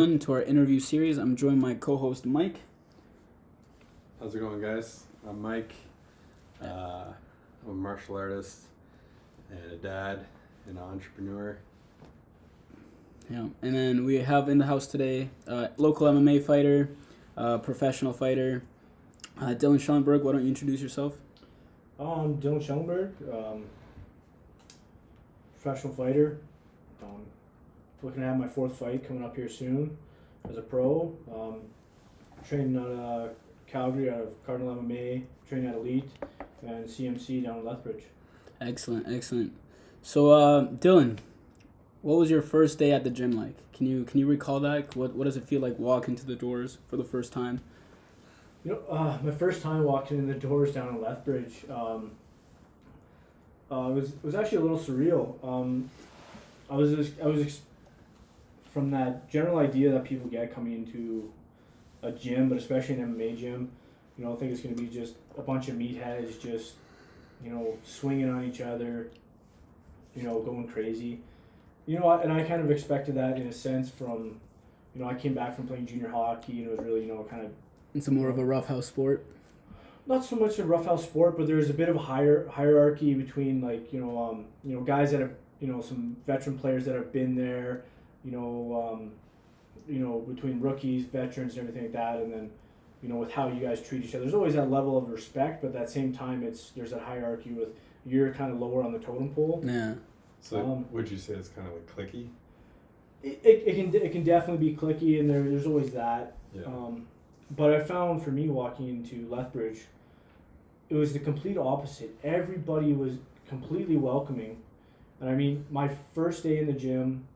To our interview series. I'm joined by my co-host Mike. How's it going, guys? I'm Mike. I'm a martial artist and a dad and an entrepreneur. Yeah, and then we have in the house today local MMA fighter, professional fighter, Dylan Schellenburg. Why don't you introduce yourself? I'm Dylan Schellenburg, professional fighter. Looking to have my fourth fight coming up here soon as a pro. Training out of Calgary, out of Cardone MMA, training at Elite, and CMC down in Lethbridge. Excellent. So, Dylan, what was your first day at the gym like? Can you recall that? What does it feel like walking to the doors for the first time? My first time walking in the doors down in Lethbridge, was actually a little surreal. I was from that general idea that people get coming into a gym, but especially an MMA gym, I think it's going to be just a bunch of meatheads just, swinging on each other, going crazy. And I kind of expected that in a sense from, I came back from playing junior hockey and it was really, kind of... It's more of a roughhouse sport? Not so much a roughhouse sport, but there's a bit of a hierarchy between guys that have, some veteran players that have been there, between rookies, veterans, and everything like that, and then, with how you guys treat each other. There's always that level of respect, but at that same time, there's that hierarchy with you're kind of lower on the totem pole. Yeah. So would you say it's kind of like cliquey? It can definitely be cliquey, and there's always that. Yeah. But I found for me walking into Lethbridge, it was the complete opposite. Everybody was completely welcoming. And I mean, my first day in the gym,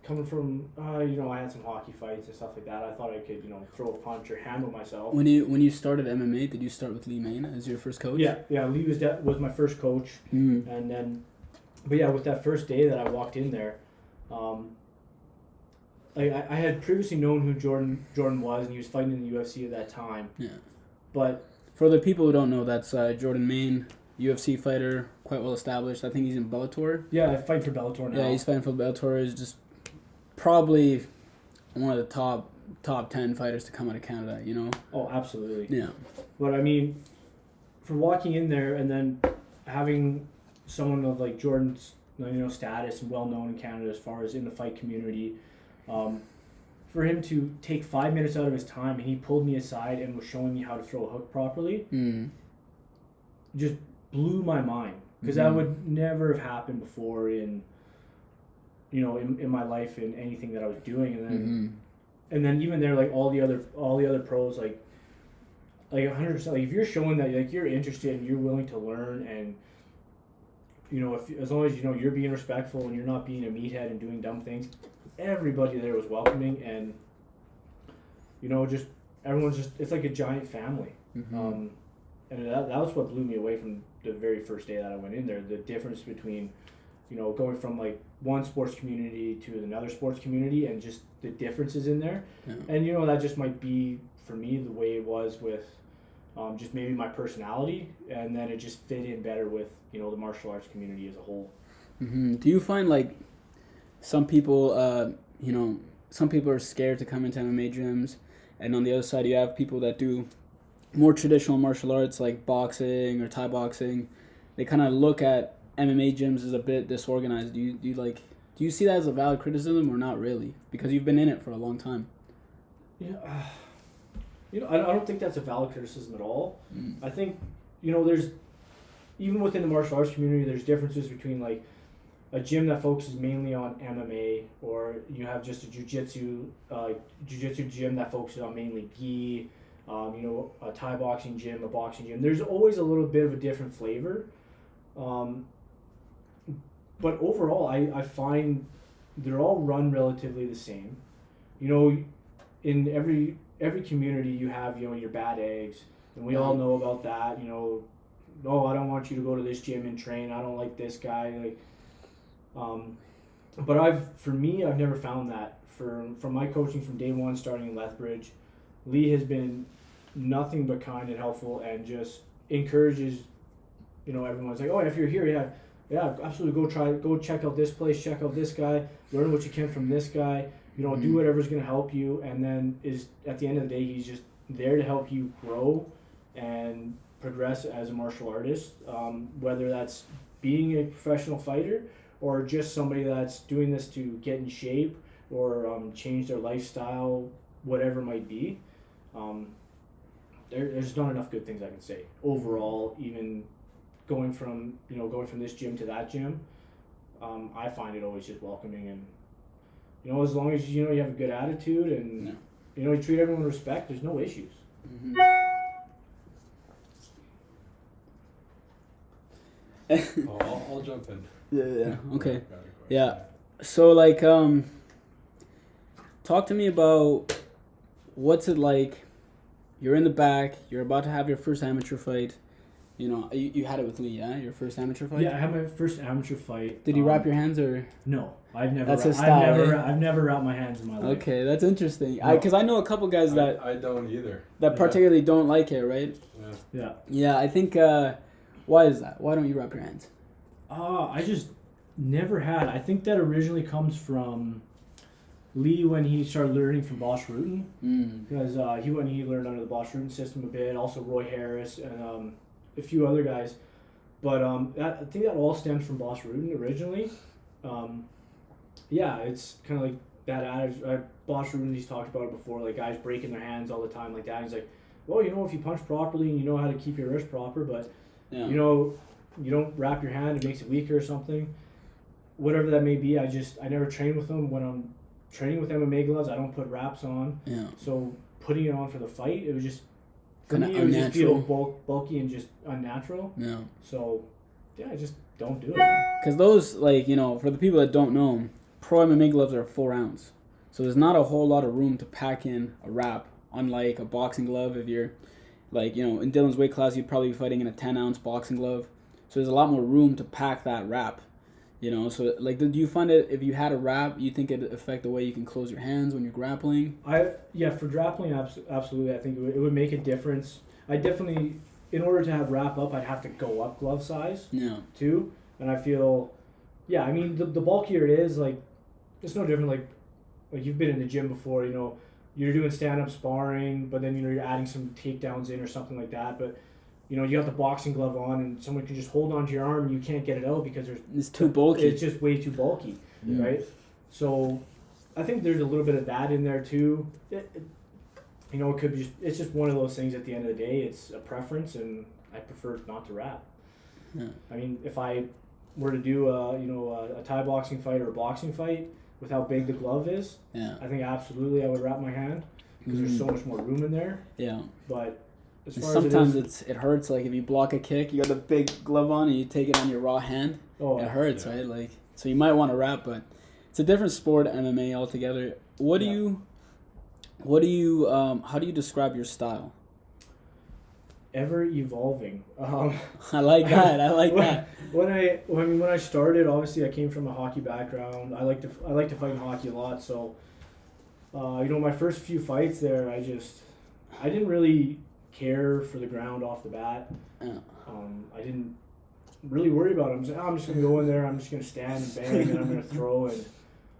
coming from, I had some hockey fights and stuff like that. I thought I could, throw a punch or handle myself. When you started MMA, did you start with Lee Main as your first coach? Yeah. Lee was my first coach. Mm. And then, but yeah, with that first day that I walked in there, I had previously known who Jordan was, and he was fighting in the UFC at that time. Yeah. But for the people who don't know, that's Jordan Main, UFC fighter, quite well established. I think he's in Bellator. Yeah, I fight for Bellator now. Yeah, he's fighting for Bellator. He's just probably one of the top 10 fighters to come out of Canada, Oh, absolutely. Yeah. But I mean, for walking in there and then having someone of like Jordan's, status and well known in Canada as far as in the fight community, for him to take 5 minutes out of his time and he pulled me aside and was showing me how to throw a hook properly, just blew my mind, because that would never have happened before in my life in anything that I was doing. And then even there, like all the other pros, like 100%, like if you're showing that like you're interested and you're willing to learn, and as long as you're being respectful and you're not being a meathead and doing dumb things, everybody there was welcoming, and just everyone's just, it's like a giant family. And that was what blew me away from the very first day that I went in there. The difference between going from like one sports community to another sports community, and just the differences in there. Yeah. And that just might be for me the way it was with just maybe my personality, and then it just fit in better with the martial arts community as a whole. Do you find like some people are scared to come into MMA gyms, and on the other side you have people that do more traditional martial arts like boxing or Thai boxing? They kind of look at MMA gyms as a bit disorganized. Do you see that as a valid criticism or not really? Because you've been in it for a long time. I don't think that's a valid criticism at all. I think, there's, even within the martial arts community, there's differences between like a gym that focuses mainly on MMA, or you have just a jiu-jitsu gym that focuses on mainly gi, a Thai boxing gym, a boxing gym. There's always a little bit of a different flavor. But overall, I find they're all run relatively the same. In every community you have, your bad eggs, and we all know about that. No, I don't want you to go to this gym and train. I don't like this guy. But I've never found that. From my coaching from day one, starting in Lethbridge, Lee has been nothing but kind and helpful, and just encourages, everyone's like, oh, if you're here, yeah, absolutely, go check out this place, check out this guy, learn what you can from this guy. you know, do whatever's going to help you, and then is at the end of the day, he's just there to help you grow and progress as a martial artist, whether that's being a professional fighter or just somebody that's doing this to get in shape or change their lifestyle, whatever it might be. There's not enough good things I can say overall. Even going from this gym to that gym, I find it always just welcoming, and you know, as long as you know you have a good attitude and you know you treat everyone with respect, there's no issues. Mm-hmm. I'll jump in. Yeah. Okay. Yeah. So like, talk to me about what's it like. You're in the back. You're about to have your first amateur fight. You know, you had it with Lee, yeah? Your first amateur fight? Yeah, I had my first amateur fight. Did you wrap your hands or? No, I've never. That's his style. I've never wrapped my hands in my life. Okay, that's interesting. No. Because I know a couple guys that I don't either. that particularly don't like it, right? Yeah. Yeah, I think. Why is that? Why don't you wrap your hands? I just never had. I think that originally comes from Lee when he started learning from Bosch Rutan. Because he learned under the Bosch Rutan system a bit. Also Roy Harris and a few other guys. But I think that all stems from Bosch Rutan originally. Yeah, it's kind of like that adage. Bosch Rutan, he's talked about it before, like guys breaking their hands all the time like that. He's like, well, you know, if you punch properly and you know how to keep your wrist proper, but you know, you don't wrap your hand, it makes it weaker or something. Whatever that may be, I never train with them. When I'm training with MMA gloves, I don't put wraps on. Yeah. So putting it on for the fight, it was just for me, it would just feel bulky and just unnatural. Yeah. So yeah, I just don't do it. Because those, like, you know, for the people that don't know, pro MMA gloves are 4 ounce. So there's not a whole lot of room to pack in a wrap, unlike a boxing glove. If you're, like, you know, in Dylan's weight class, you'd probably be fighting in a 10 ounce boxing glove. So there's a lot more room to pack that wrap, you know. So, like, do you find it, if you had a wrap, you think it'd affect the way you can close your hands when you're grappling? For grappling, absolutely. I think it would make a difference. I definitely, in order to have wrap up, I'd have to go up glove size, too. And I feel, I mean, the bulkier it is, like, it's no different, like you've been in the gym before, you know, you're doing stand-up sparring, but then, you know, you're adding some takedowns in or something like that, but you know, you got the boxing glove on and someone can just hold onto your arm and you can't get it out because it's too bulky. It's just way too bulky, right? So I think there's a little bit of that in there too. You know, it could be it's just one of those things at the end of the day. It's a preference and I prefer not to wrap. Yeah. I mean, if I were to do a Thai boxing fight or a boxing fight with how big the glove is, I think absolutely I would wrap my hand because there's so much more room in there. Yeah. But as far sometimes it hurts, like if you block a kick, you got the big glove on and you take it on your raw hand. It hurts, right? Like, so you might want to wrap, but it's a different sport, MMA altogether. How do you describe your style? Ever evolving. I like that. That. When I started, obviously I came from a hockey background. I like to fight in hockey a lot. So, you know, my first few fights there, I didn't really care for the ground off the bat. I didn't really worry about it. I'm just gonna go in there. I'm just gonna stand and bang, and I'm gonna throw.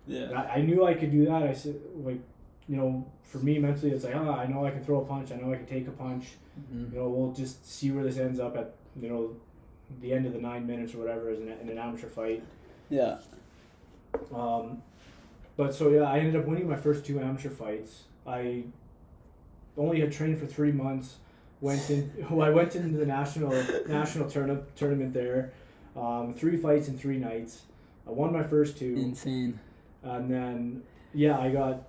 And I knew I could do that. I said, like, you know, for me mentally, it's like, I know I can throw a punch. I know I can take a punch. You know, we'll just see where this ends up at, you know, the end of the 9 minutes or whatever in an amateur fight. Yeah. But so I ended up winning my first 2 amateur fights. I only had trained for 3 months. I went into the national tournament there. 3 fights in 3 nights. I won my first 2. Insane. And then I got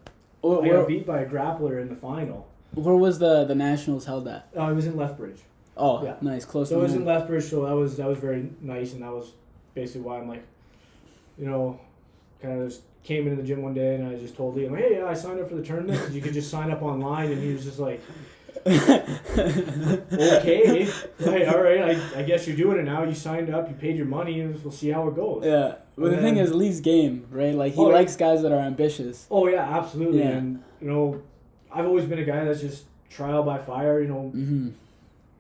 beat by a grappler in the final. Where was the nationals held at? It was in Lethbridge. Oh, yeah. Nice, close. So it was in Lethbridge, so that was very nice, and that was basically why I'm like, you know, kind of just came into the gym one day and I just told Liam, hey, I signed up for the tournament because you could just sign up online, and he was just like, okay, right, all right, I guess you're doing it now. You signed up, you paid your money, and we'll see how it goes. Yeah. Well, the thing is, Lee's game, right? Like, he likes guys that are ambitious. Oh, yeah, absolutely. Yeah. And, you know, I've always been a guy that's just trial by fire, you know.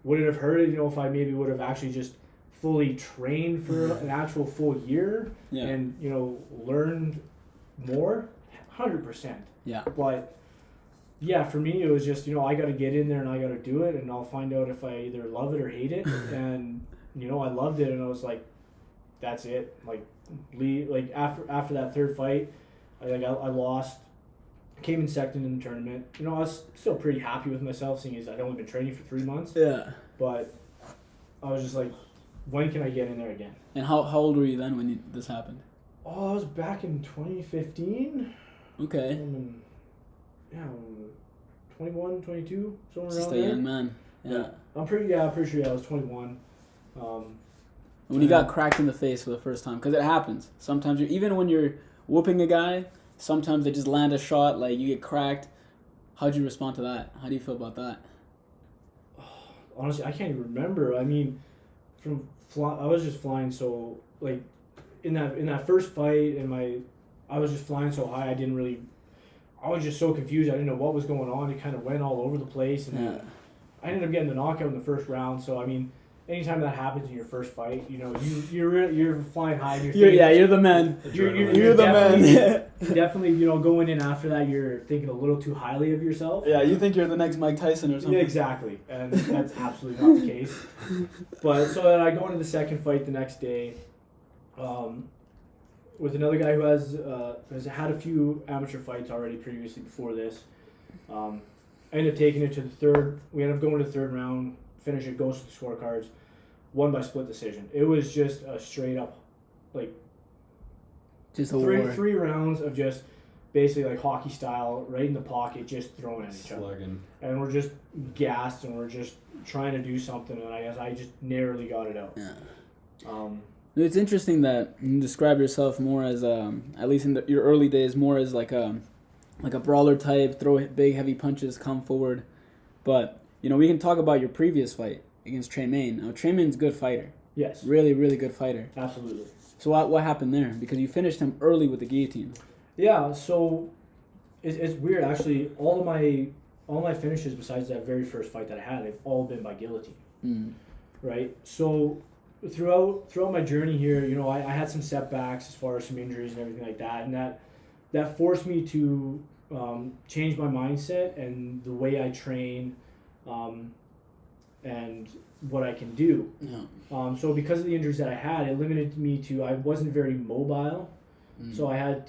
Would it have hurt, you know, if I maybe would have actually just fully trained for an actual full year and, you know, learned more? 100%. Yeah. But yeah, for me, it was just, I got to get in there and I got to do it, and I'll find out if I either love it or hate it. And, I loved it, and I was like, that's it. Like, after that third fight, I lost, came in second in the tournament. I was still pretty happy with myself, seeing as I'd only been training for 3 months. Yeah. But I was just like, when can I get in there again? And how old were you then when this happened? Oh, I was back in 2015. Okay. 21, 22, somewhere Just around a there. young man. Yeah. I'm pretty sure I was 21. When you got cracked in the face for the first time, because it happens. Sometimes even when you're whooping a guy, sometimes they just land a shot, like you get cracked. How'd you respond to that? How do you feel about that? Honestly, I can't even remember. I mean, I was just flying so, like, in that first fight, I was just flying so high, I was just so confused. I didn't know what was going on. It kind of went all over the place, and I ended up getting the knockout in the first round. So, I mean, anytime that happens in your first fight, you're flying high. And You're the man. You're the man. Definitely, going in after that, you're thinking a little too highly of yourself. Yeah, you think you're the next Mike Tyson or something. Yeah, exactly, and that's absolutely not the case. But so then I go into the second fight the next day, with another guy who has had a few amateur fights already previously before this. I ended up taking it to the third. We ended up going to the third round. Finish it, goes to the scorecards, won by split decision. It was just a straight up, like, just a war. Three rounds of just basically like hockey style, right in the pocket, just throwing at each other. And we're just gassed, and we're just trying to do something, and I guess I just narrowly got it out. Yeah. It's interesting that you describe yourself more as, at least in your early days, more as like a brawler type, throw big heavy punches, come forward, but. We can talk about your previous fight against Tremaine. Now, Tremaine's a good fighter. Yes. Really, really good fighter. Absolutely. So what happened there? Because you finished him early with the guillotine. Yeah, so it's weird, actually. All my finishes besides that very first fight that I had, they've all been by guillotine. Mm. Right? So throughout my journey here, I had some setbacks as far as some injuries and everything like that, and that forced me to change my mindset and the way I train. And what I can do. Yeah. So because of the injuries that I had, it limited me to, I wasn't very mobile. So I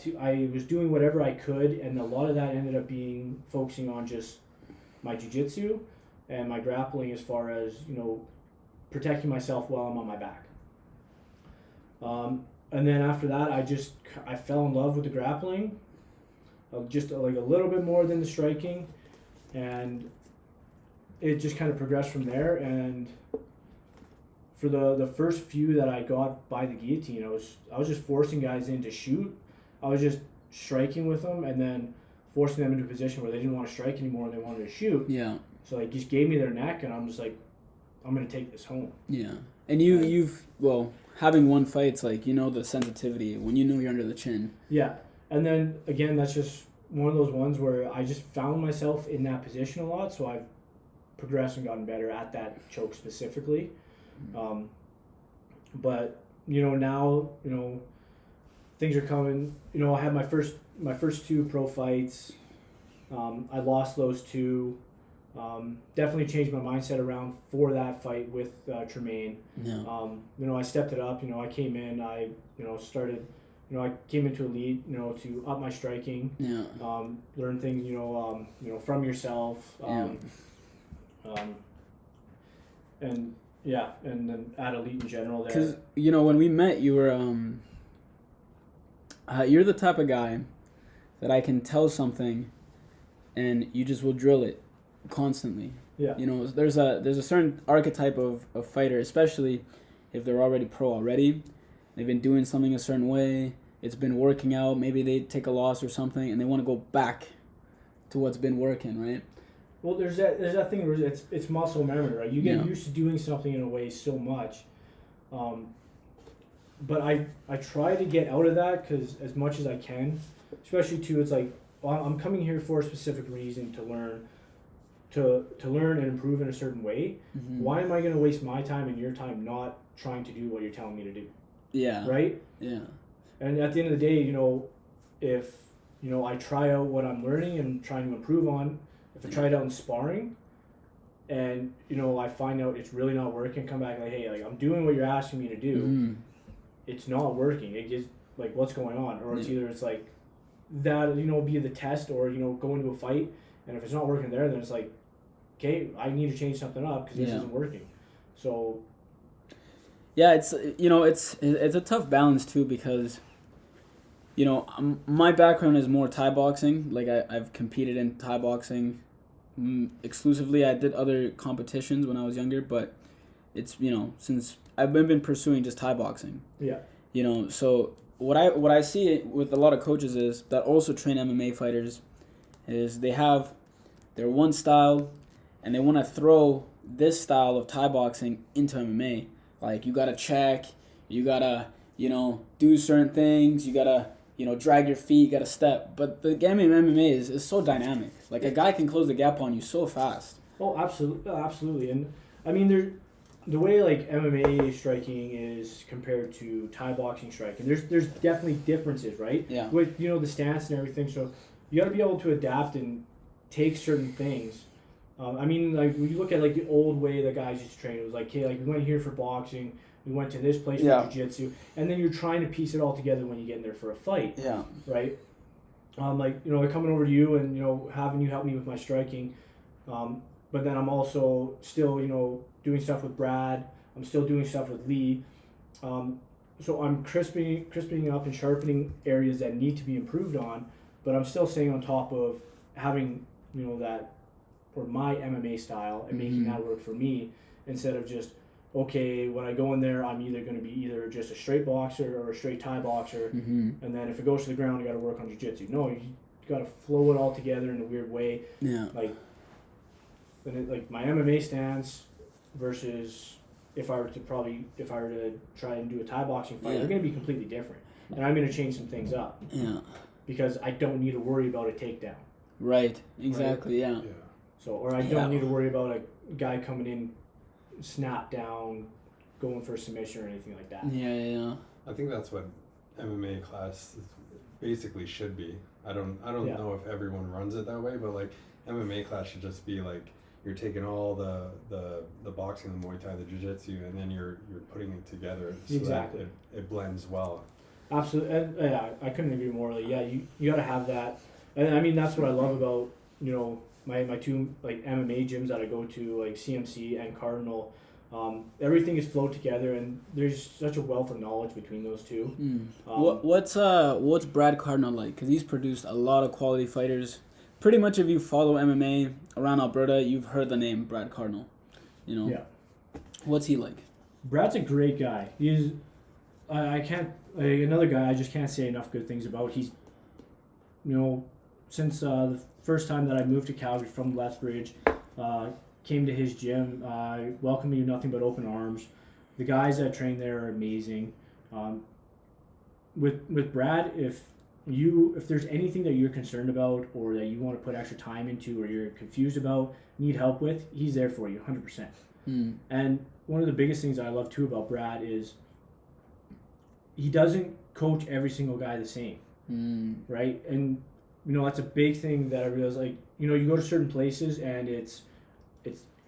was doing whatever I could, and a lot of that ended up focusing on just my jiu-jitsu and my grappling as far as, protecting myself while I'm on my back. And then after that, I fell in love with the grappling, just like a little bit more than the striking, and it just kind of progressed from there. And for the first few that I got by the guillotine, I was just forcing guys in to shoot. I was just striking with them and then forcing them into a position where they didn't want to strike anymore and they wanted to shoot. Yeah. So they just gave me their neck, and I'm just like, I'm going to take this home. Yeah. And you've having one fight, it's like, the sensitivity when you're under the chin. Yeah. And then, again, that's just one of those ones where I just found myself in that position a lot, so I've progressed and gotten better at that choke specifically. But, now, things are coming. I had my first two pro fights. I lost those two. Definitely changed my mindset around for that fight with Tremaine. Yeah. I stepped it up. I came in. I started. I came into elite. To up my striking. Yeah. Learn things. From yourself. And yeah, and then at elite in general. Because when we met, you were you're the type of guy that I can tell something, and you just will drill it constantly. Yeah. There's a certain archetype of fighter, especially if they're already pro already. They've been doing something a certain way. It's been working out. Maybe they take a loss or something, and they want to go back to what's been working, right? Well, there's that thing where it's muscle memory, right? You get used to doing something in a way so much, but I try to get out of that because as much as I can, especially too, it's like, well, I'm coming here for a specific reason to learn, to learn and improve in a certain way. Mm-hmm. Why am I going to waste my time and your time not trying to do what you're telling me to do? Yeah. Right? Yeah. And at the end of the day, if I try out what I'm learning and trying to improve on. If I try it out in sparring, and I find out it's really not working, come back like, hey, like I'm doing what you're asking me to do. It's not working. It just like what's going on, or it's either it's like that be the test, or go into a fight, and if it's not working there, then it's like, okay, I need to change something up because this isn't working. So yeah, it's it's a tough balance too, because my background is more Thai boxing. Like I've competed in Thai boxing exclusively. I did other competitions when I was younger, but it's since I've been pursuing just Thai boxing. Yeah. So what I see with a lot of coaches is that also train MMA fighters is they have their one style, and they want to throw this style of Thai boxing into MMA. Like you gotta check, you gotta do certain things, you gotta drag your feet, you gotta step. But the game in MMA is so dynamic. Like a guy can close the gap on you so fast. Oh, absolutely. And I mean, the way like MMA striking is compared to Thai boxing striking, there's definitely differences, right? Yeah. With the stance and everything, so you got to be able to adapt and take certain things. I mean, like when you look at like the old way the guys used to train, it was like, okay, like we went here for boxing, we went to this place for jiu-jitsu, and then you're trying to piece it all together when you get in there for a fight. Yeah. Right. Like coming over to you and having you help me with my striking, but then I'm also still doing stuff with Brad. I'm still doing stuff with Lee. So I'm crisping up and sharpening areas that need to be improved on, but I'm still staying on top of having that, or my MMA style, and making that work for me, instead of just, okay, when I go in there, I'm either going to be either just a straight boxer or a straight Thai boxer, and then if it goes to the ground, I got to work on jiu-jitsu. No, you got to flow it all together in a weird way. Yeah. Like my MMA stance versus if I were to try and do a Thai boxing fight, they're going to be completely different, and I'm going to change some things up. Yeah. Because I don't need to worry about a takedown. Right. Exactly. Right? Yeah. So, or I don't need to worry about a guy coming in, snap down, going for a submission or anything like that. Yeah. I think that's what MMA class basically should be. I don't know if everyone runs it that way, but like MMA class should just be like you're taking all the boxing, the Muay Thai, the Jiu-Jitsu, and then you're putting it together so exactly. that it blends well. Absolutely, and I couldn't agree more. Like, you got to have that, and I mean that's what I love about my two like MMA gyms that I go to, like CMC and Cardone. Everything is flowed together, and there's such a wealth of knowledge between those two. What's Brad Cardone like? Because he's produced a lot of quality fighters. Pretty much, if you follow MMA around Alberta, you've heard the name Brad Cardone. Yeah. What's he like? Brad's a great guy. He's I can't another guy I just can't say enough good things about. He's since the first time that I moved to Calgary from Lethbridge, came to his gym, welcomed me with nothing but open arms. The guys that train there are amazing. With Brad, if there's anything that you're concerned about or that you want to put extra time into or you're confused about, need help with, he's there for you 100%. And one of the biggest things I love too about Brad is he doesn't coach every single guy the same, right? And that's a big thing that I realize. Like you go to certain places and it's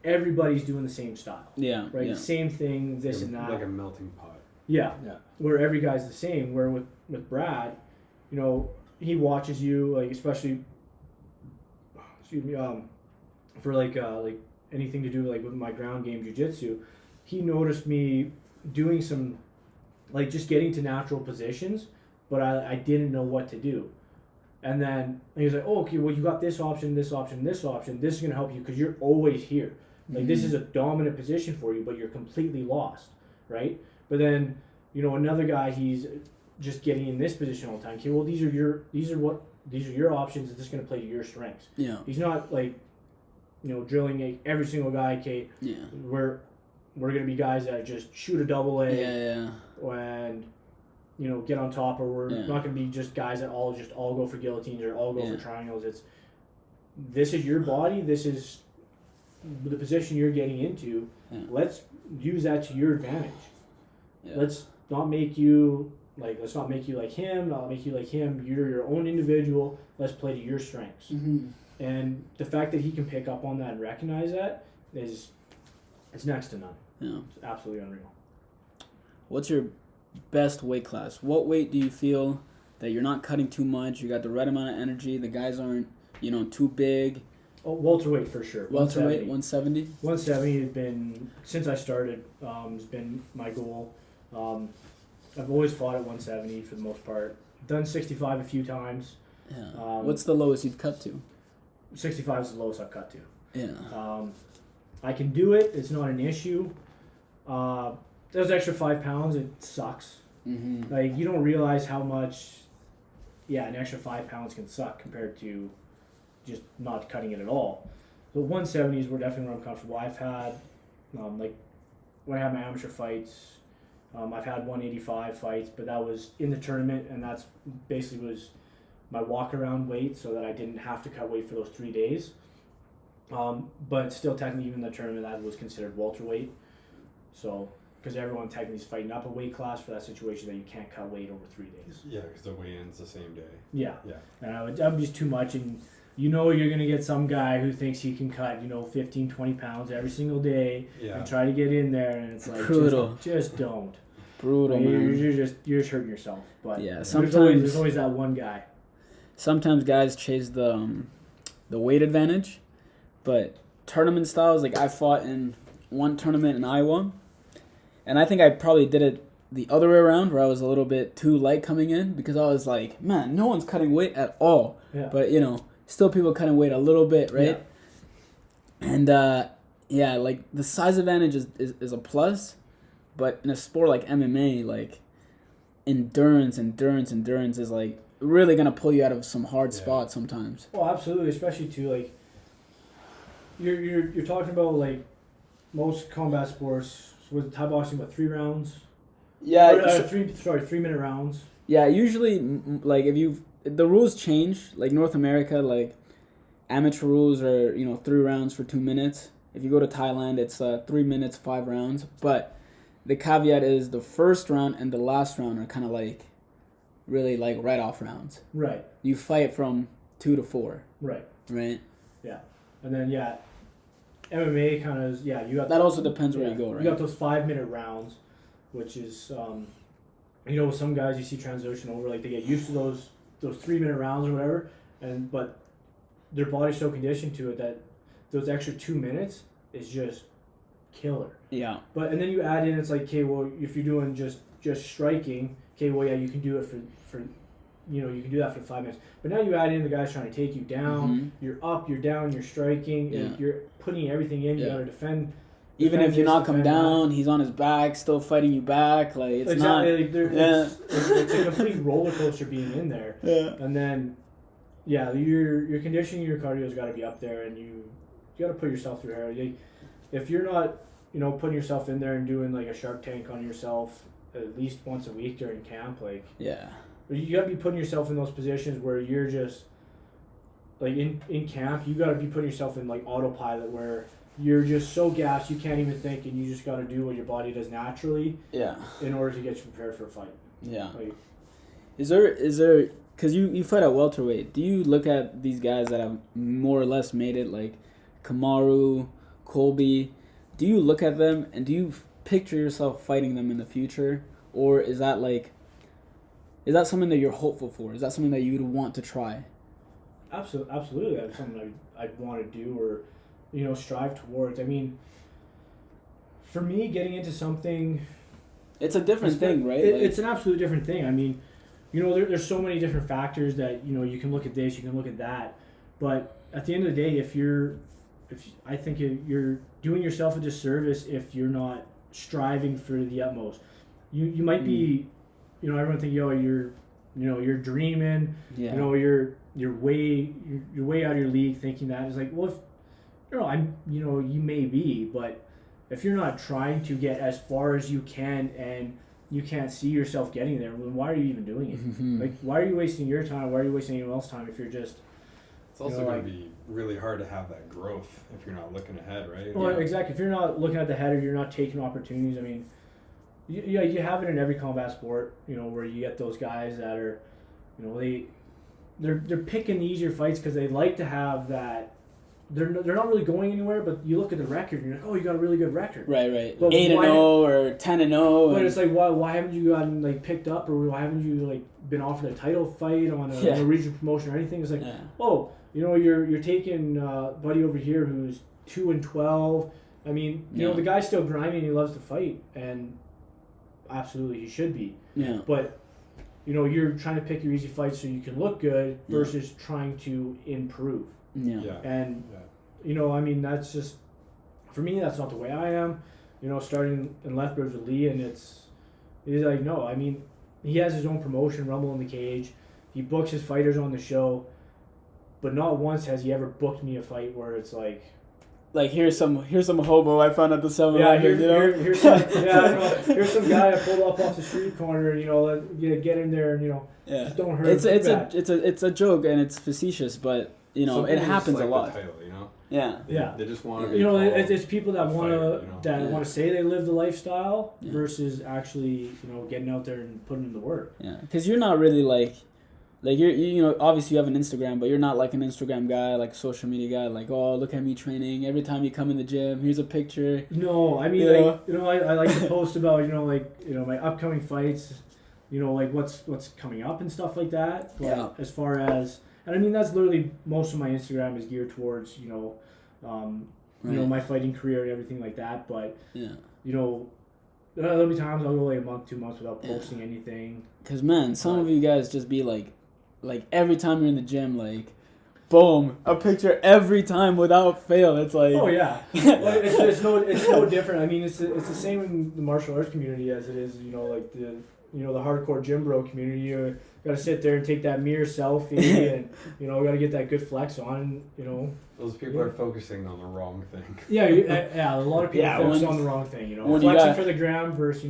everybody's doing the same style, right? The same thing, this and that, like a melting pot. Yeah. Where every guy's the same. Where with Brad, he watches you, like especially, for like anything to do like with my ground game jiu-jitsu, he noticed me doing some, like just getting to natural positions, but I didn't know what to do. And then he was like, oh, okay, well, you got this option, this option, this option. This is going to help you because you're always here. Like, this is a dominant position for you, but you're completely lost, right? But then, another guy, he's just getting in this position all the time. Okay, well, these are your options. Is this going to play to your strengths? Yeah. He's not like, drilling every single guy. Okay, we're going to be guys that just shoot a double A. And get on top, or we're not going to be just guys that all go for guillotines or all go for triangles. This is your body. This is the position you're getting into. Let's use that to your advantage. Let's not make you Like, let's not make you like him, not make you like him. You're your own individual. Let's play to your strengths. Mm-hmm. And the fact that he can pick up on that and recognize that it's next to none. Yeah. It's absolutely unreal. What's your best weight class? What weight do you feel that you're not cutting too much? You got the right amount of energy. The guys aren't, too big. Oh, welterweight for sure. Welterweight, 170? 170 has been, since I started, has been my goal. I've always fought at 170 for the most part. Done 65 a few times. Yeah. What's the lowest you've cut to? 65 is the lowest I've cut to. Yeah. I can do it. It's not an issue. Those extra 5 pounds, it sucks. Mm-hmm. Like, you don't realize how much, an extra 5 pounds can suck compared to just not cutting it at all. The 170s were definitely where I'm comfortable. I've had, like, when I had my amateur fights, I've had 185 fights, but that was in the tournament, and that's basically was my walk-around weight so that I didn't have to cut weight for those 3 days. But still, technically, even in the tournament, that was considered welterweight. So, because everyone technically is fighting up a weight class for that situation that you can't cut weight over 3 days. Yeah, because the weigh-in's the same day. Yeah. Yeah. And I'm just too much, and you're going to get some guy who thinks he can cut, 15, 20 pounds every single day and try to get in there, and it's like, brutal. Just don't. Brutal, man. You're just hurting yourself. But yeah, sometimes there's always that one guy. Sometimes guys chase the weight advantage, but tournament styles, like I fought in one tournament in Iowa, and I think I probably did it the other way around, where I was a little bit too light coming in, because I was like, man, no one's cutting weight at all. Yeah. But, still people cutting weight a little bit, right? Yeah. And, like, the size advantage is a plus, but in a sport like MMA, like, endurance is, like, really going to pull you out of some hard spots sometimes. Well, absolutely, especially, too, like, you're talking about, like, most combat sports, with Thai boxing, 3 rounds? Yeah. Or, 3 minute rounds. Yeah, usually, like, the rules change. Like, North America, like, amateur rules are, 3 rounds for 2 minutes. If you go to Thailand, it's 3 minutes, 5 rounds. But the caveat is the first round and the last round are kind of, like, really, like, write-off rounds. Right. You fight from 2 to 4. Right. Right? Yeah. And then, MMA kind of, you got... That also depends where you go, right? You got those 5 minute rounds, which is, with some guys you see transition over, like, they get used to those 3 minute rounds or whatever, but their body's so conditioned to it that those extra 2 minutes is just killer. Yeah. And then you add in, it's like, okay, well, if you're doing just striking, okay, well, you can do it for you can do that for 5 minutes. But now you add in the guys trying to take you down. Mm-hmm. You're up, you're down, you're striking, and you're putting everything in. You got to defend. Even if you knock him down, he's on his back, still fighting you back. Like, it's exactly. It's a complete roller coaster being in there. Yeah. And then, your conditioning, your cardio's got to be up there, and you got to put yourself through hell. If you're not, putting yourself in there and doing like a Shark Tank on yourself at least once a week during camp, you got to be putting yourself in those positions where you're just like in camp. You got to be putting yourself in like autopilot where you're just so gassed you can't even think, and you just got to do what your body does naturally. Yeah. In order to get you prepared for a fight. Yeah. Like, is there because you fight at welterweight? Do you look at these guys that have more or less made it, like Kamaru, Colby? Do you look at them and do you picture yourself fighting them in the future, or is that something that you're hopeful for? Is that something that you would want to try? Absolutely. That's something I'd want to do or, strive towards. I mean, for me, getting into something... It's a different thing, right? It's an absolute different thing. I mean, there's so many different factors that, you can look at this, you can look at that. But at the end of the day, I think you're doing yourself a disservice if you're not striving for the utmost. You might be... everyone think, you're dreaming. Yeah. You're way out of your league thinking that. It's like, well, if you may be, but if you're not trying to get as far as you can and you can't see yourself getting there, then why are you even doing it? Mm-hmm. Like, why are you wasting your time? Why are you wasting anyone else's time if you're just... It's also going to be really hard to have that growth if you're not looking ahead, right? Well, exactly. If you're not looking at the head or you're not taking opportunities, I mean, you have it in every combat sport, where you get those guys that are, they're picking the easier fights because they like to have that. They're not really going anywhere, but you look at the record and you're like, oh, you got a really good record. Right. But 8-0 or 10-0. But it's like, why haven't you gotten like picked up, or why haven't you like been offered a title fight on a regional promotion or anything? It's like, oh, you're taking buddy over here who's 2-12. I mean, the guy's still grinding. He loves to fight, and absolutely he should be. Yeah. But you're trying to pick your easy fights so you can look good versus trying to improve. Yeah. And I mean, that's just, for me, that's not the way I am. Starting in Lethbridge with Lee, and he's like, no, I mean, he has his own promotion, Rumble in the Cage. He books his fighters on the show, but not once has he ever booked me a fight where it's like here's some hobo I found at the 7-Eleven. Here's some guy I pulled up off the street corner. Get in there and just don't hurt. It's a joke and it's facetious, but it happens a lot. The title, Yeah. They just want to be. It's people that want to say they live the lifestyle versus actually getting out there and putting in the work. Yeah, because you're not really like you're obviously you have an Instagram, but you're not like an Instagram guy, like a social media guy, like, oh, look at me training every time you come in the gym, here's a picture. No, I mean I like to post about my upcoming fights, like what's coming up and stuff like that. But as far as, and I mean that's literally most of my Instagram is geared towards my fighting career and everything like that. But there'll be times I'll go like a month, 2 months without posting anything. Because man, some of you guys just be like every time you're in the gym, like, boom, a picture every time without fail. It's like, oh yeah, well, it's no different. I mean, it's the same in the martial arts community as it is, like the hardcore gym bro community. You gotta sit there and take that mirror selfie, and gotta get that good flex on. Those people are focusing on the wrong thing. Yeah. A lot of people focus on the wrong thing. Flexing for the gram versus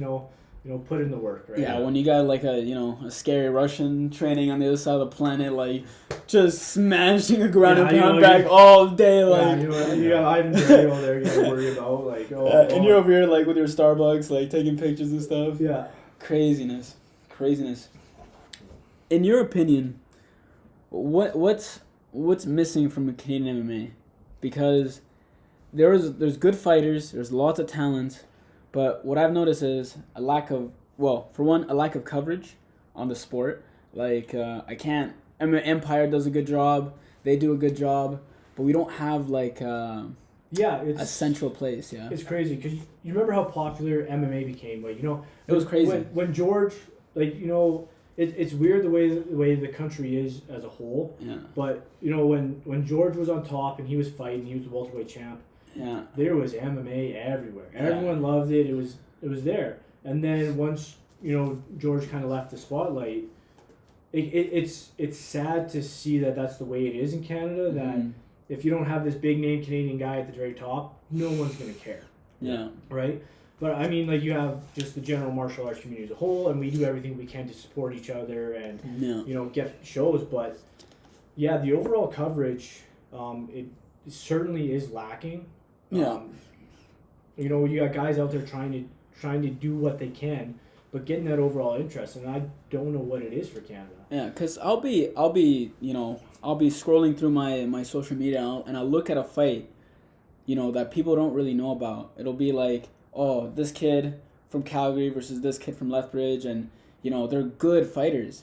put in the work, right? Yeah, when you got like a scary Russian training on the other side of the planet, like just smashing a ground and pound bag all day, like. Yeah, you got Ivan Drago there, you gotta worry about, like, and you're over here like with your Starbucks, like taking pictures and stuff. Yeah. Craziness. In your opinion, what's missing from Canadian MMA? Because there's good fighters, there's lots of talent. But what I've noticed is a lack of coverage on the sport. Like, Empire does a good job. They do a good job. But we don't have, like, a central place, yeah. It's crazy, because you remember how popular MMA became. Like, it was crazy. When George, like, it's weird the way the country is as a whole. Yeah. But, when George was on top and he was fighting, he was the welterweight champ. Yeah. There was MMA everywhere. Everyone loved it. It was there. And then once George kind of left the spotlight, it's sad to see that that's the way it is in Canada. That if you don't have this big name Canadian guy at the very top, no one's gonna care. Yeah. Right. But I mean, like, you have just the general martial arts community as a whole, and we do everything we can to support each other and get shows. But yeah, the overall coverage, it certainly is lacking. Yeah. You got guys out there trying to do what they can, but getting that overall interest, and I don't know what it is for Canada. Yeah, cause I'll be scrolling through my social media and I'll look at a fight, that people don't really know about. It'll be like, oh, this kid from Calgary versus this kid from Lethbridge, and they're good fighters,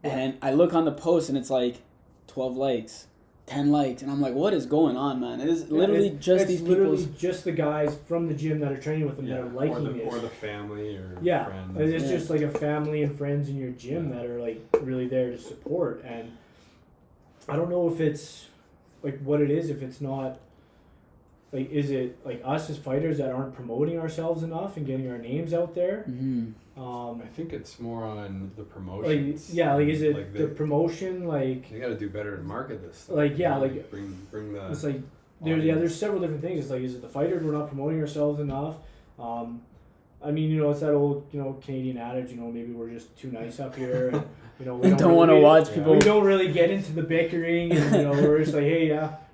and I look on the post and it's like 12 likes. 10 likes, and I'm like, what is going on, man? It is literally it's literally just the guys from the gym that are training with them that are liking it. Or the family or friends. It's just like a family and friends in your gym that are like really there to support. And I don't know if it's like what it is, if it's not like, is it like us as fighters that aren't promoting ourselves enough and getting our names out there? Mm-hmm. I think it's more on the promotions. Like is it like the promotion? Like, you got to do better to market this stuff. Like, bring the. It's like there's several different things. It's like, is it the fighters, we're not promoting ourselves enough? I mean, it's that old Canadian adage. Maybe we're just too nice up here, and we don't want to watch people. We don't really get into the bickering, and we're just like, hey,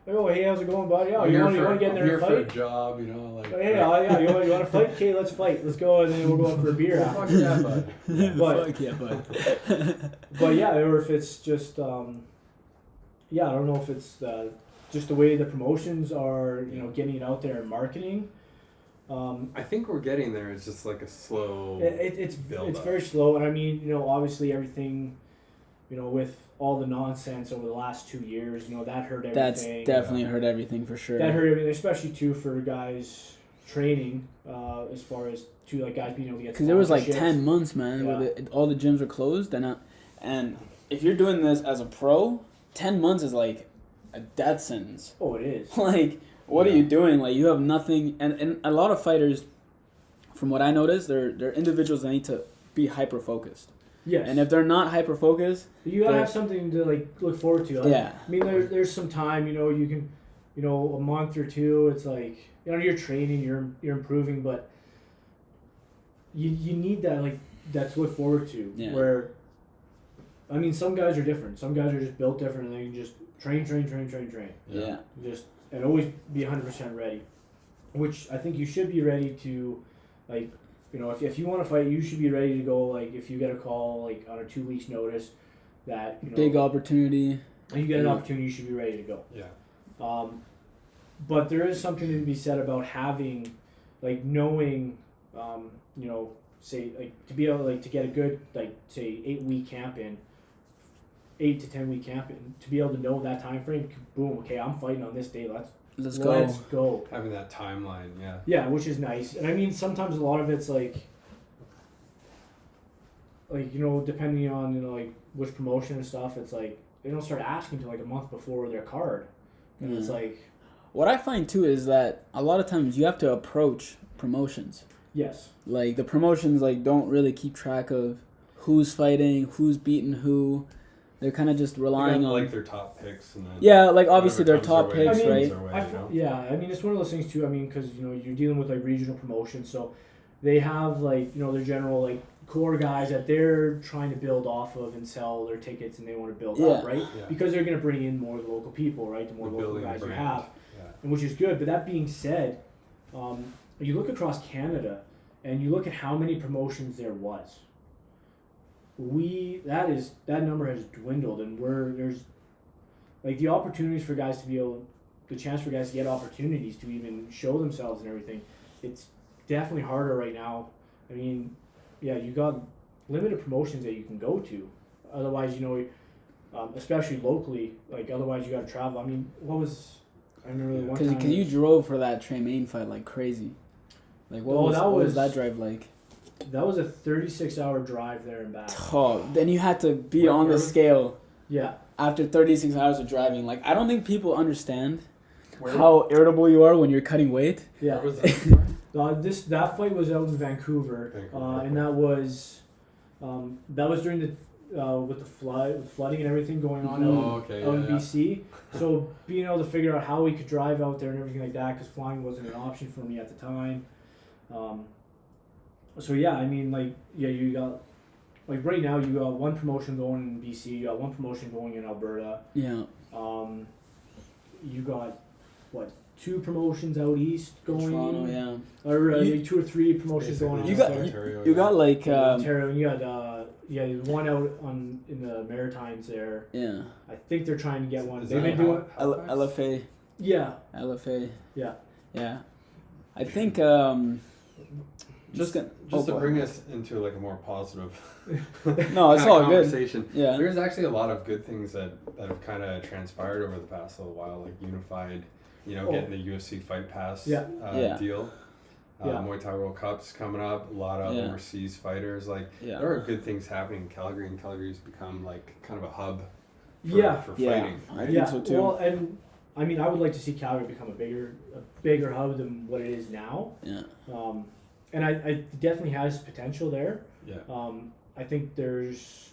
Like, oh, hey, how's it going, buddy? Oh, I'm you want here to get in there for and a fight? job, you know, like. Oh, hey, yeah, you want to fight? Okay, let's fight. Let's go, and then we'll go out for a beer after. Fuck yeah, bud. But- Fuck yeah, bud. But yeah, or if it's just, I don't know if it's just the way the promotions are, getting it out there and marketing. I think we're getting there. It's just like a slow. It's build-up. very slow, and I mean, obviously everything, with all the nonsense over the last 2 years, that hurt everything. That's definitely hurt everything for sure. That hurt everything, especially too for guys training, as far as guys being able to get. Because there was like sponsorships. 10 months, man, Yeah. where all the gyms were closed, and if you're doing this as a pro, 10 months is like a death sentence. Oh, it is. Like, what are you doing? Like, you have nothing, and a lot of fighters, from what I noticed, they're individuals that need to be hyper focused. Yes. And if they're not hyper focused, you gotta have something to look forward to. Yeah. I mean, there's some time. You can, a month or two. It's like you're training, you're improving, but you need that to look forward to. Yeah. Where, I mean, some guys are different. Some guys are just built different, and they can just train. yeah. Just and always be 100% ready. Which I think you should be ready to, if you want to fight, you should be ready to go. Like if you get a call on a 2 weeks notice, that Big opportunity. you get an opportunity, you should be ready to go. Yeah. But there is something to be said about having, knowing, say to be able to get a good say 8-week camp in, 8 to 10 week camp in, to be able to know that time frame. Boom. Okay, I'm fighting on this day. Let's go. Having that timeline, yeah. Yeah, which is nice. And I mean, sometimes a lot of it's depending on which promotion and stuff, it's they don't start asking till a month before their card, and it's What I find too is that a lot of times you have to approach promotions. yes, The promotions don't really keep track of who's fighting, who's beating who. They're kind of just relying on their top picks, and then obviously their top picks, right? Yeah, I mean it's one of those things too. I mean, because you're dealing with regional promotions, so they have their general core guys that they're trying to build off of and sell their tickets, and they want to build up, right? Yeah. Because they're going to bring in more local people, right? The more local guys you have, and which is good. But that being said, you look across Canada, and you look at how many promotions there was. That number has dwindled, and there's the opportunities for guys to be able, the chance for guys to get opportunities to even show themselves and everything. It's definitely harder right now. I mean, yeah, you got limited promotions that you can go to. Otherwise, especially locally, otherwise you got to travel. I mean, I remember one time. Because you drove for that Tremaine fight like crazy. What was that drive like? That was a 36-hour drive there and back. Oh, then you had to be on the scale. Yeah. After 36 hours of driving. I don't think people understand how irritable you are when you're cutting weight. Yeah. Where was that fight was out in Vancouver. And that was during the with the flooding and everything going on out in BC. So being able to figure out how we could drive out there and everything like that, because flying wasn't an option for me at the time. So yeah, I mean, you got, right now you got one promotion going in BC, you got one promotion going in Alberta. Yeah. You got, 2 promotions out east going? Toronto, yeah. Or 2 or 3 promotions going on. You got Ontario, and you had one out in the Maritimes there. Yeah. I think they're trying to get one. They've been doing LFA. Yeah. LFA. Yeah. Yeah. I think just to bring us into a more positive no, it's all conversation. Good. Yeah. There's actually a lot of good things that have kind of transpired over the past little while, unified, getting the UFC Fight Pass deal. Muay Thai World Cup's coming up. A lot of overseas fighters. There are good things happening in Calgary, and Calgary's become kind of a hub for fighting. I think so too. Well, and I mean, I would like to see Calgary become a bigger hub than what it is now. Yeah. And I definitely has potential there. Yeah. I think there's,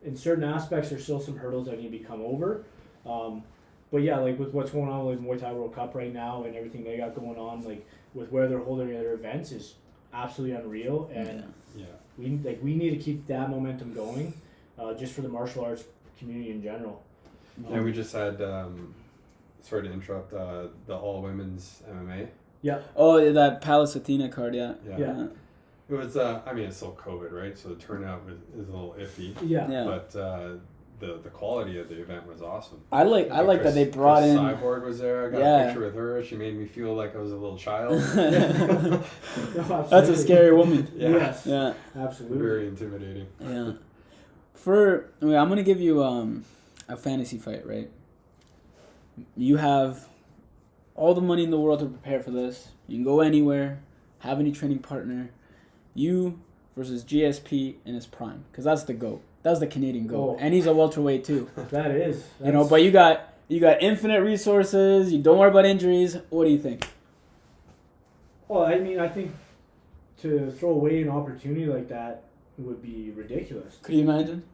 in certain aspects, there's still some hurdles that need to become over. But yeah, with what's going on with Muay Thai World Cup right now and everything they got going on, with where they're holding their events is absolutely unreal. And we need to keep that momentum going, just for the martial arts community in general. Yeah, we just had sorry to interrupt, the all women's MMA. Yeah. Oh, that Palace Athena card, yeah. Yeah. It was, I mean, it's still COVID, right? So the turnout is a little iffy. Yeah. But the quality of the event was awesome. I like that they brought in. Cyborg was there. I got a picture with her. She made me feel like I was a little child. No, that's a scary woman. Yes. Yeah. Absolutely. Very intimidating. Yeah. I'm gonna give you a fantasy fight, right? You have all the money in the world to prepare for this. You can go anywhere, have any training partner. You versus GSP in his prime, because that's the GOAT. That's the Canadian GOAT, and he's a welterweight too. That is. But you got infinite resources. You don't worry about injuries. What do you think? Well, I mean, I think to throw away an opportunity like that would be ridiculous. Could you imagine?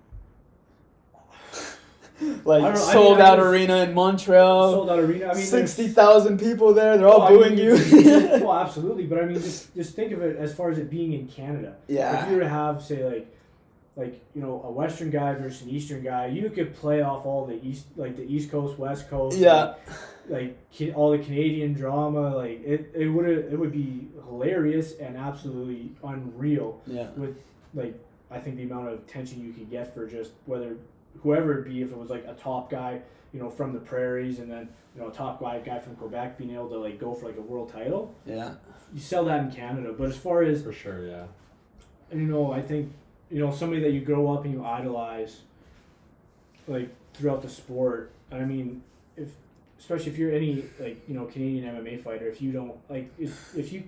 Sold out arena in Montreal. Sold out arena. I mean, 60,000 people there. They're all booing you. Well, absolutely. But I mean, just think of it as far as it being in Canada. Yeah. If you were to have, say, like a Western guy versus an Eastern guy, you could play off all the East Coast, West Coast. Yeah. All the Canadian drama. Like it would be hilarious and absolutely unreal. Yeah. With I think the amount of attention you could get for just whoever it be, if it was like a top guy, from the prairies, and then a top guy from Quebec being able to go for a world title. Yeah. You sell that in Canada, but as far as for sure, yeah. And I think somebody that you grow up and you idolize, throughout the sport. I mean, especially if you're any Canadian MMA fighter, if you don't if you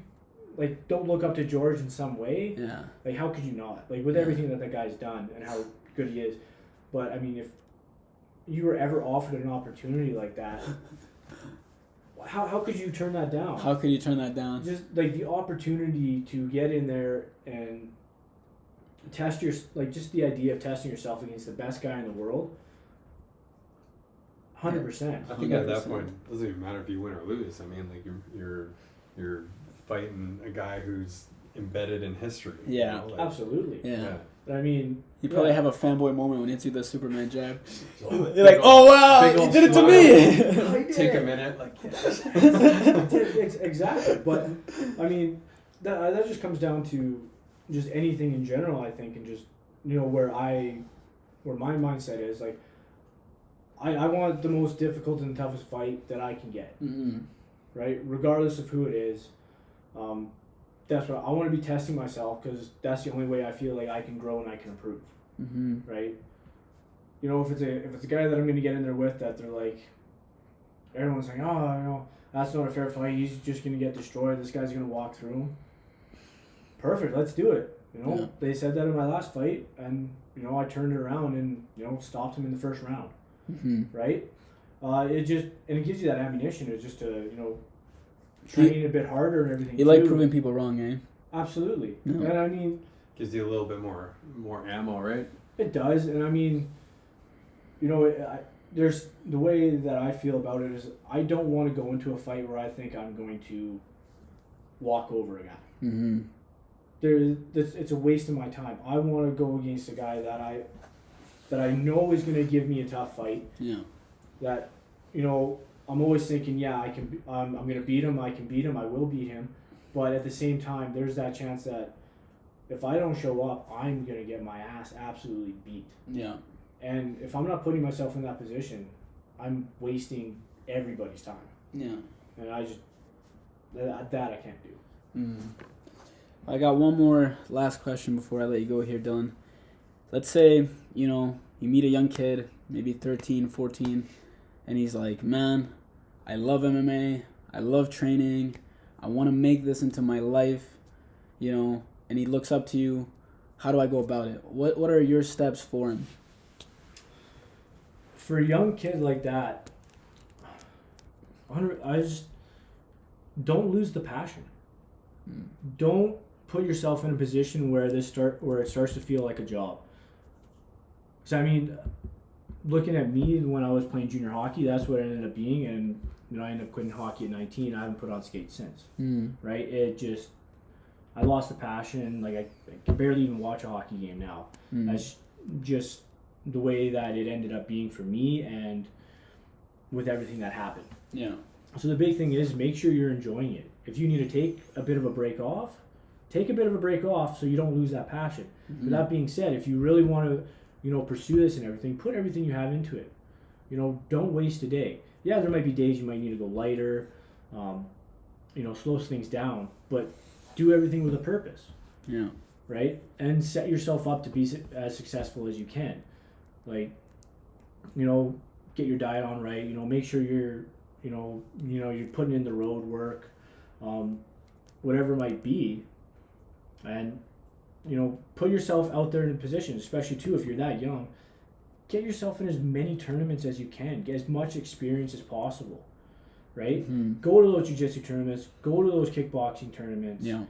don't look up to George in some way, yeah, how could you not? With everything that guy's done and how good he is. But I mean, if you were ever offered an opportunity like that, how could you turn that down? How could you turn that down? Just the opportunity to get in there and test just the idea of testing yourself against the best guy in the world. 100%. I think at that point, it doesn't even matter if you win or lose. I mean, you're fighting a guy who's embedded in history. Yeah, absolutely. Yeah. I mean, you probably have a fanboy moment when he hits you the Superman jab. You're like, oh wow, he did it to me. Take a minute, Exactly, but I mean, that just comes down to just anything in general. I think, and just where my mindset is I want the most difficult and toughest fight that I can get, right? Regardless of who it is. That's what I want to be testing myself, because that's the only way I feel like I can grow and I can improve, right? If it's a guy that I'm going to get in there with that they're everyone's like, oh, that's not a fair fight. He's just going to get destroyed. This guy's going to walk through him. Perfect. Let's do it. Yeah. They said that in my last fight, and I turned it around and stopped him in the first round, right? It gives you that ammunition. It's just to training a bit harder and everything. You like proving people wrong, eh? Absolutely. Yeah. And I mean, gives you a little bit more ammo, right? It does, and I mean, there's the way that I feel about it is I don't want to go into a fight where I think I'm going to walk over a guy. It's a waste of my time. I want to go against a guy that I know is going to give me a tough fight. Yeah. That I'm always thinking, I can. I'm going to beat him. I can beat him. I will beat him. But at the same time, there's that chance that if I don't show up, I'm going to get my ass absolutely beat. Yeah. And if I'm not putting myself in that position, I'm wasting everybody's time. Yeah. And I just that I can't do. I got one more last question before I let you go here, Dylan. Let's say you meet a young kid, maybe 13, 14, and he's like, man, I love MMA. I love training. I want to make this into my life, and he looks up to you. How do I go about it? What are your steps for him? For a young kid like that, I just don't lose the passion. Don't put yourself in a position where it starts to feel like a job. So I mean, looking at me when I was playing junior hockey, that's what it ended up being, and I ended up quitting hockey at 19. I haven't put on skates since. Right? I lost the passion. I can barely even watch a hockey game now. That's just the way that it ended up being for me, and with everything that happened. Yeah. So the big thing is make sure you're enjoying it. If you need to take a bit of a break off, take a bit of a break off so you don't lose that passion. Mm-hmm. But that being said, if you really want to, pursue this and everything, put everything you have into it. Don't waste a day. Yeah, there might be days you might need to go lighter, slow things down, but do everything with a purpose. Yeah. Right? And set yourself up to be as successful as you can. Like, get your diet on right, make sure you're, you're putting in the road work, whatever it might be. And, put yourself out there in a position, especially too, if you're that young, get yourself in as many tournaments as you can, get as much experience as possible, right? Mm-hmm. Go to those jiu-jitsu tournaments, go to those kickboxing tournaments. Yeah.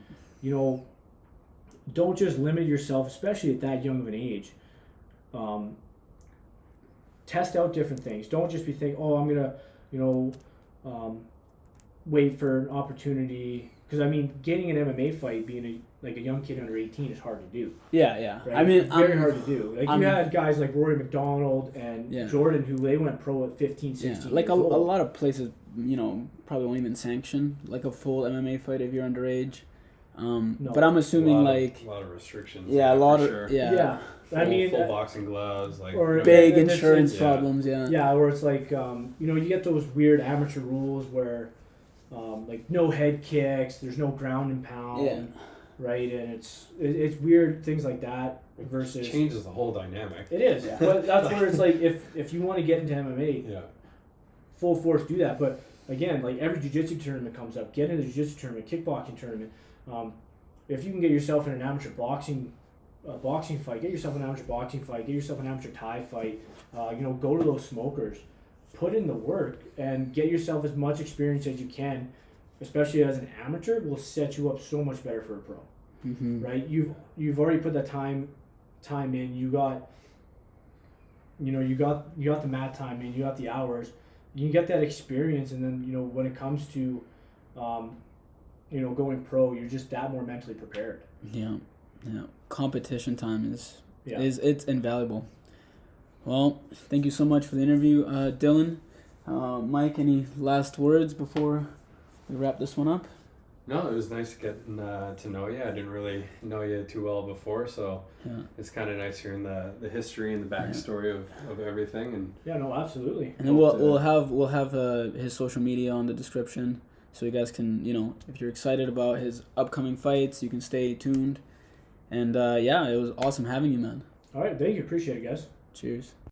Don't just limit yourself, especially at that young of an age. Test out different things. Don't just be thinking, oh, I'm going to, wait for an opportunity. Because, getting an MMA fight, being a young kid under 18 is hard to do. Yeah. Right? It's very hard to do. You had guys like Rory McDonald and Jordan who they went pro at 15, 16 Like years old. a lot of places, probably won't even sanction like a full MMA fight if you're underage. No. But I'm assuming a lot of restrictions. Yeah, a lot of sure. Yeah. Full boxing gloves, or big insurance problems. Yeah, where it's like you get those weird amateur rules where no head kicks, there's no ground and pound, right? And it's weird things like that versus it changes the whole dynamic. It is, but that's where it's like if you want to get into MMA, full force do that. But again, like every jiu-jitsu tournament comes up, get into the jiu-jitsu tournament, kickboxing tournament. If you can get yourself in an amateur boxing fight, get yourself an amateur boxing fight, get yourself an amateur Thai fight. Go to those smokers, put in the work, and get yourself as much experience as you can. Especially as an amateur, will set you up so much better for a pro. Mm-hmm. Right? You've already put that time in. You got the mat time in. You got the hours. You can get that experience, and then when it comes to going pro, you're just that more mentally prepared. Yeah. Competition time is it's invaluable. Well, thank you so much for the interview, Dylan. Mike, any last words before we wrap this one up? No, it was nice getting to know you. I didn't really know you too well before, so it's kind of nice hearing the history and the backstory of everything. And no, absolutely. And then we'll have his social media on the description, so you guys can if you're excited about his upcoming fights, you can stay tuned. And it was awesome having you, man. All right, thank you. Appreciate it, guys. Cheers.